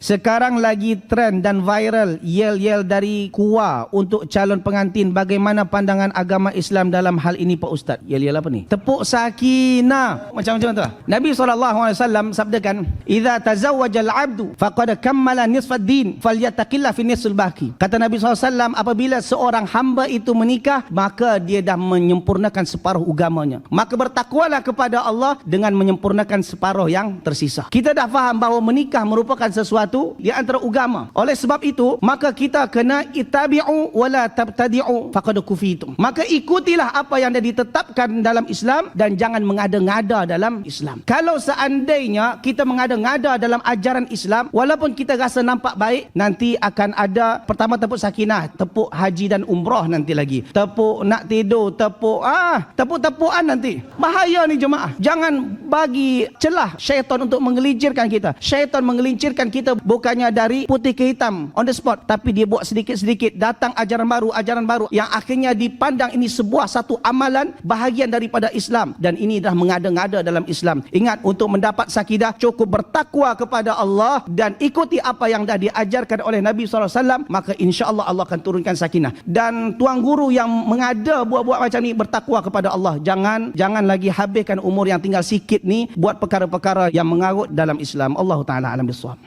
Sekarang lagi trend dan viral yel-yel dari KUA untuk calon pengantin. Bagaimana pandangan agama Islam dalam hal ini Pak Ustaz? Yel-yel apa ni? Tepuk sakinah. Macam-macam tu lah. Nabi SAW sabdakan, "Idza tazawwajal 'abdu faqad kammala nisfad din, falyattaqillah fi nisfil baqi." Kata Nabi SAW, apabila seorang hamba itu menikah, maka dia dah menyempurnakan separuh agamanya. Maka bertakwalah kepada Allah dengan menyempurnakan separuh yang tersisa. Kita dah faham bahawa menikah merupakan sesuatu di antara agama. Oleh sebab itu, maka kita kena ittabi'u wala tabtadi'u faqad kufitum. Maka ikutilah apa yang dah ditetapkan dalam Islam dan jangan mengada-ngada dalam Islam. Kalau seandainya kita mengada-ngada dalam ajaran Islam, walaupun kita rasa nampak baik, nanti akan ada pertama tepuk sakinah, tepuk haji dan umrah nanti lagi. Tepuk nak tidur, tepuk-tepukan nanti. Bahaya ni jemaah. Jangan bagi celah syaitan untuk menggelincirkan kita. Syaitan menggelincirkan kita bukannya dari putih ke hitam on the spot, tapi dia buat sedikit-sedikit, datang ajaran baru yang akhirnya dipandang ini sebuah satu amalan bahagian daripada Islam, dan ini dah mengada-ngada dalam Islam. Ingat, untuk mendapat sakidah cukup bertakwa kepada Allah dan ikuti apa yang dah diajarkan oleh Nabi SAW, maka insya-Allah Allah akan turunkan sakinah. Dan tuan guru yang mengada buat-buat macam ni, bertakwa kepada Allah. Jangan lagi habiskan umur yang tinggal sikit ni buat perkara-perkara yang mengarut dalam Islam. Allah Taala alam bisawab.